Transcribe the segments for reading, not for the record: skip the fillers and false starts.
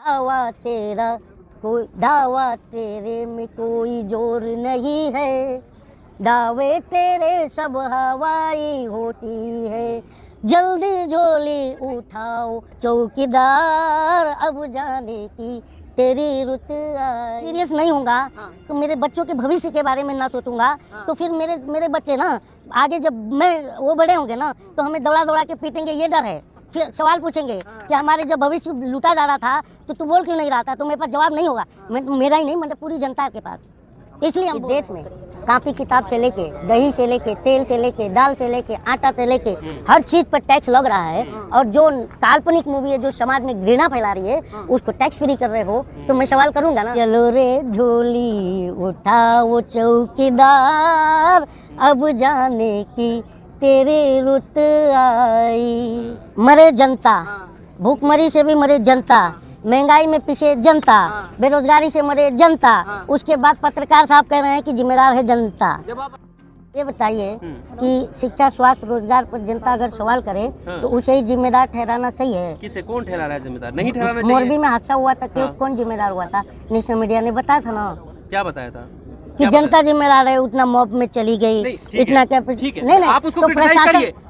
दावा तेरे में कोई जोर नहीं है, दावे तेरे सब हवाई होती है, जल्दी झोली उठाओ चौकीदार, अब जाने की तेरी रुत आई। सीरियस नहीं होगा तो मेरे बच्चों के भविष्य के बारे में ना सोचूंगा तो फिर मेरे बच्चे ना आगे जब वो बड़े होंगे ना तो हमें दौड़ा दौड़ा के पीटेंगे, ये डर है। फिर सवाल पूछेंगे कि हमारे जब भविष्य लूटा जा रहा था तो तू बोल क्यों नहीं रहा था, तो मेरे पास जवाब नहीं होगा, मेरा ही नहीं मतलब पूरी जनता के पास। इसलिए हम देश में कापी किताब से लेके, दही से लेके, तेल से लेके, दाल से लेके, आटा से लेके हर चीज पर टैक्स लग रहा है। और जो काल्पनिक मूवी है जो समाज में घृणा फैला रही है उसको टैक्स फ्री कर रहे हो, तो मैं सवाल करूंगा ना, चलो रे झोली उठाओ चौकीदार, अब जाने की तेरी रुत आई। मरे जनता, भूखमरी से भी मरे जनता, महंगाई में पिसे जनता, बेरोजगारी से मरे जनता, उसके बाद पत्रकार साहब कह रहे हैं कि जिम्मेदार है जनता। ये बताइए कि शिक्षा, स्वास्थ्य, रोजगार पर जनता अगर सवाल करे तो उसे ही जिम्मेदार ठहराना सही है? किसे, कौन ठहरा रहा है जिम्मेदार? नहीं ठहराना चाहिए। मोरबी में हादसा हुआ था, कौन जिम्मेदार हुआ था? नेशनल मीडिया ने बताया था ना। क्या बताया था? कि जनता जिम्मेदार है, उतना मॉब में चली गई, इतना क्या नहीं आप उसको तो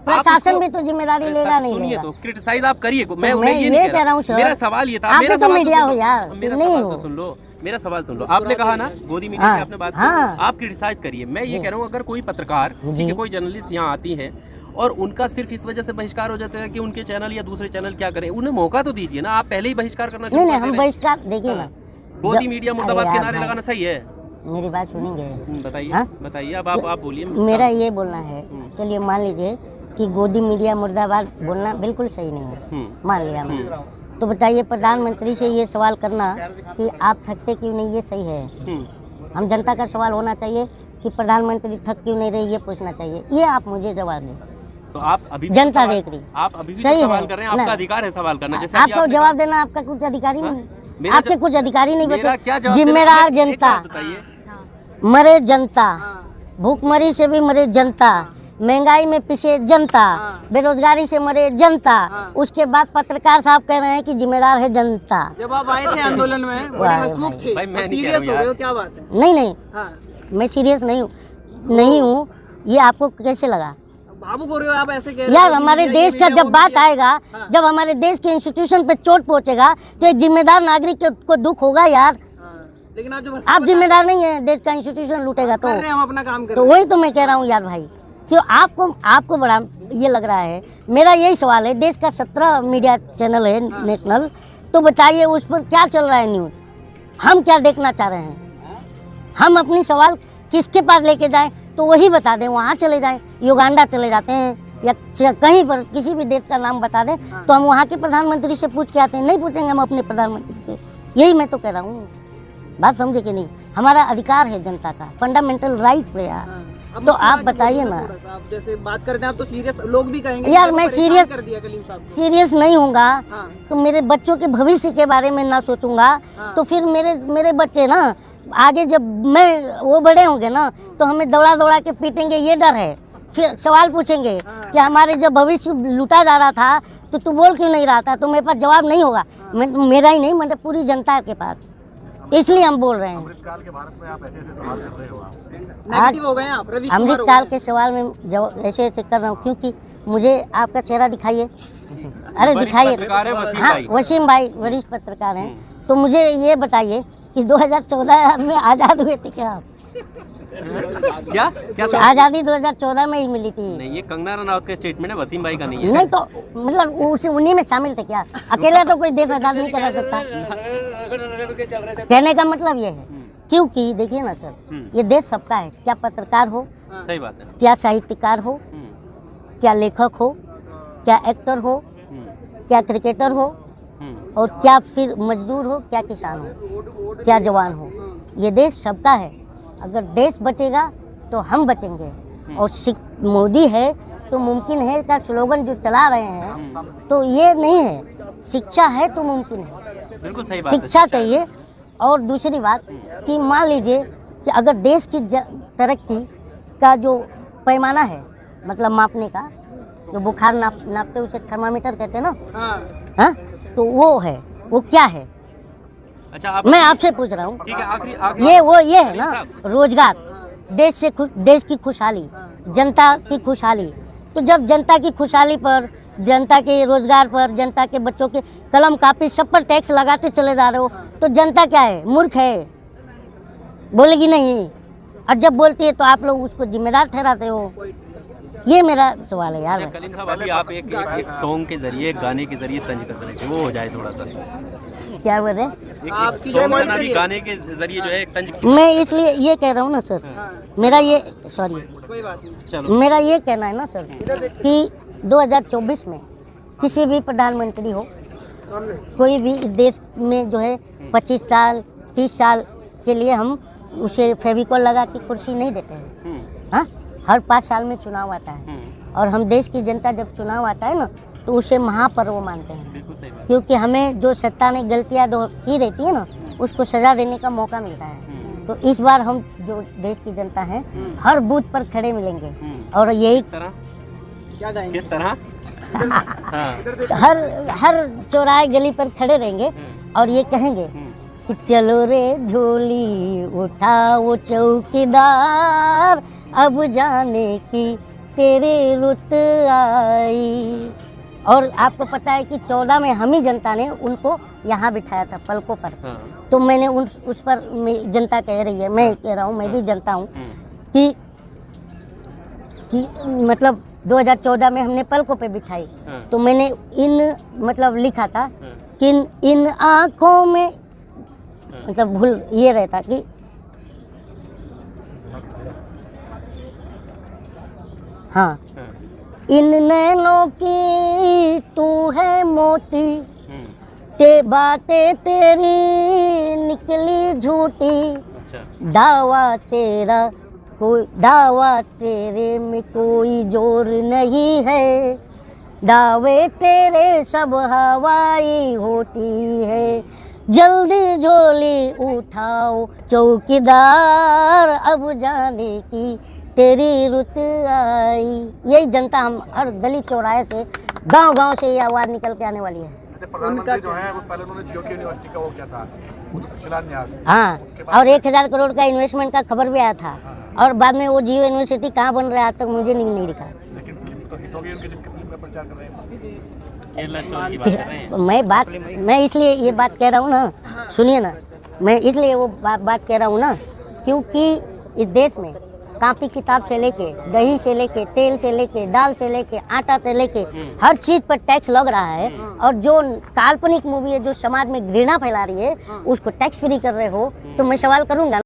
प्रशासन भी तो जिम्मेदारी लेगा नहीं लेगा। लेगा। तो क्रिटिसाइज आप करिए, मैं ये कह रहा हूँ सर, मेरा सवाल ये था, आप मेरा तो मीडिया हो यार, मेरा नहीं सवाल हो। तो सुन लो, मेरा सवाल सुन लो। आपने कहा ना गोदी मीडिया की आपने बात की, आप क्रिटिसाइज करिए। मैं ये कह रहा हूँ अगर कोई पत्रकार, ठीक है, कोई जर्नलिस्ट यहाँ आती है और उनका सिर्फ इस वजह से बहिष्कार हो जाता है कि उनके चैनल या दूसरे चैनल क्या करें, उन्हें मौका तो दीजिए ना। आप पहले ही बहिष्कार करना नहीं, हम बहिष्कार देखिए ना, गोदी मीडिया मुर्दाबाद के नारे लगाना सही है? मेरी बात सुनेंगे? बताइए अब आप बोलिए। मेरा ये बोलना है, चलिए मान लीजिए कि गोदी मीडिया मुर्दाबाद बोलना बिल्कुल सही नहीं है, मान लिया मैं, तो बताइए प्रधानमंत्री से ये सवाल करना कि आप थकते क्यों नहीं, ये सही है? हम जनता का सवाल होना चाहिए कि प्रधानमंत्री थक क्यों नहीं रहे, ये पूछना चाहिए। ये आप मुझे जवाब दें। तो आप अभी जनता देख रही, आप अभी भी सवाल कर रहे हैं, आपका अधिकार है सवाल करना। जैसे आपको जवाब देना, आपका कुछ अधिकारी नहीं, आपके कुछ अधिकारी नहीं बचे। जिम्मेदार जिम्मेदार जनता, मरे जनता, भूखमरी से भी मरे जनता, महंगाई में पिसे जनता, बेरोजगारी से मरे जनता, उसके बाद पत्रकार साहब कह रहे हैं कि जिम्मेदार है जनता। जब आप आए थे आंदोलन में बड़े हंसमुख थे, सीरियस हो गए हो, क्या बात है? नहीं, मैं सीरियस नहीं हूँ। ये आपको कैसे लगा? भावुक हो रहे हो आप, ऐसे कह रहे यार हमारे देश का जब बात आएगा, जब हमारे देश के इंस्टीट्यूशन पे चोट पहुंचेगा तो एक जिम्मेदार नागरिक को दुख होगा यार। लेकिन आप जिम्मेदार नहीं है, देश का इंस्टीट्यूशन लूटेगा तो हम अपना काम कर तो वही तो मैं कह रहा हूँ यार भाई, क्यों आपको बड़ा ये लग रहा है। मेरा यही सवाल है, देश का 17 मीडिया चैनल है नेशनल, तो बताइए उस पर क्या चल रहा है न्यूज़, हम क्या देखना चाह रहे हैं? हम अपनी सवाल किसके पास लेके जाएं तो वही बता दें, वहाँ चले जाएं, युगांडा चले जाते हैं या कहीं पर किसी भी देश का नाम बता दें तो हम वहाँ के प्रधानमंत्री से पूछ के आते हैं। नहीं पूछेंगे हम अपने प्रधानमंत्री से, यही मैं तो कह रहा हूँ। बात समझे कि नहीं? हमारा अधिकार है जनता का, फंडामेंटल राइट्स है यार। तो आप बताइए ना, आप जैसे बात करते हैं आप तो सीरियस, लोग भी कहेंगे यार मैं सीरियस नहीं होऊंगा तो मेरे बच्चों के भविष्य के बारे में ना सोचूंगा तो फिर मेरे बच्चे ना आगे जब वो बड़े होंगे ना तो हमें दौड़ा दौड़ा के पीटेंगे, ये डर है। फिर सवाल पूछेंगे कि हमारे जब भविष्य लूटा जा रहा था तो तू बोल क्यों नहीं रहा था, तो मेरे पास जवाब नहीं होगा, मेरा ही नहीं मतलब पूरी जनता के पास। इसलिए हम बोल रहे हैं अमृतकाल के भारत में आप ऐसे सवाल कर रहे हो। आज अमृतकाल के सवाल में ऐसे कर रहा हूँ क्योंकि मुझे आपका चेहरा दिखाइए। अरे दिखाइए। हाँ, वसीम भाई वरिष्ठ पत्रकार हैं, तो मुझे ये बताइए कि 2014 में आज़ाद हुए थे क्या आप? क्या आज़ादी 2014 में ही मिली थी? नहीं, ये कंगना रनौत का स्टेटमेंट है, वसीम भाई का नहीं है। नहीं तो मतलब उन्हीं में शामिल थे क्या? अकेला तो कोई देश आज़ाद नहीं करा सकता। कहने का मतलब ये है क्योंकि देखिए ना सर, ये देश सबका है, क्या पत्रकार हो, सही बात है, क्या साहित्यकार हो, क्या लेखक हो, क्या एक्टर हो, क्या क्रिकेटर हो, और क्या फिर मजदूर हो, क्या किसान हो, क्या जवान हो, ये देश सबका है। अगर देश बचेगा तो हम बचेंगे। और मोदी है तो मुमकिन है का स्लोगन जो चला रहे हैं तो ये नहीं है, शिक्षा है तो मुमकिन है। बिल्कुल सही बात शिक्षा है, चाहिए। और दूसरी बात कि मान लीजिए कि अगर देश की तरक्की का जो पैमाना है, मतलब मापने का, जो बुखार नापते उसे थर्मामीटर कहते हैं ना, हाँ, तो वो है, वो क्या है? अच्छा आप मैं आपसे पूछ रहा हूँ, ठीक है, आखिरी ये है ना रोजगार, देश की खुशहाली, जनता की खुशहाली। तो जब जनता की खुशहाली पर, जनता के रोजगार पर, जनता के बच्चों के कलम कापी सब पर टैक्स लगाते चले जा रहे हो, तो जनता क्या है, मूर्ख है, बोलेगी नहीं। और जब बोलती है तो आप लोग उसको जिम्मेदार ठहराते हो। ये मेरा सवाल है यार। कलीम साहब, अभी आप एक सॉन्ग के जरिए, गाने के जरिए तंज कस रहे थे, वो हो जाए थोड़ा सा। क्या बोल रहे? आपकी गाने के जरिए जो है एक तंज। मैं इसलिए ये कह रहा हूँ ना सर, मेरा ये सॉरी चलो मेरा ये कहना है ना सर कि 2024 में किसी भी प्रधानमंत्री हो, कोई भी इस देश में जो है 25 साल 30 साल के लिए हम उसे फेविकॉल लगा के कुर्सी नहीं देते हैं। हाँ, हर 5 साल में चुनाव आता है और हम देश की जनता जब चुनाव आता है ना तो उसे महापर्व मानते हैं, क्योंकि हमें जो सत्ता ने गलतियाँ की रहती है ना उसको सजा देने का मौका मिलता है। तो इस बार हम जो देश की जनता है हर बूथ पर खड़े मिलेंगे और यही किस तरह हर चौराहे गली पर खड़े रहेंगे और ये कहेंगे कि चलो रे झोली उठाओ चौकीदार, अब जाने की तेरी रुत आई। और आपको पता है कि 14 में हम ही जनता ने उनको यहाँ बिठाया था पलकों पर। तो मैंने उस पर जनता कह रही है, मैं कह रहा हूँ, मैं भी जनता हूँ कि मतलब 2014 में हमने पलकों पे बिठाई। तो मैंने मतलब लिखा था कि इन आँखों में, मतलब भूल ये रहता कि हाँ, इन नैनों की तू है मोती, ते बातें तेरी निकली झूठी, दावा तेरे में कोई जोर नहीं है, दावे तेरे सब हवाई होती है, जल्दी झोली उठाओ चौकीदार, अब जाने की तेरी रुत आई। यही जनता, हम हर गली चौराहे से, गांव-गांव से ये आवाज़ निकल के आने वाली है। प्रधानमंत्री जो है वो पहले उन्होंने जियो की यूनिवर्सिटी का वो क्या था शिलान्यास, हाँ, और 1000 करोड़ का इन्वेस्टमेंट का खबर भी आया था और बाद में वो जियो यूनिवर्सिटी कहाँ बन रहा है आज तक मुझे नहीं दिखा। लेकिन फिल्म तो हिट हो गई उनकी, जिसकी फिल्म में प्रचार कर रहे हैं। मैं इसलिए ये बात कह रहा हूँ ना, सुनिए ना, मैं इसलिए वो बात कह रहा हूँ ना क्योंकि इस देश में कापी किताब से लेके, दही से लेके, तेल से लेके, दाल से लेके, आटा से लेके हर चीज़ पर टैक्स लग रहा है। और जो काल्पनिक मूवी है जो समाज में घृणा फैला रही है उसको टैक्स फ्री कर रहे हो, तो मैं सवाल करूँगा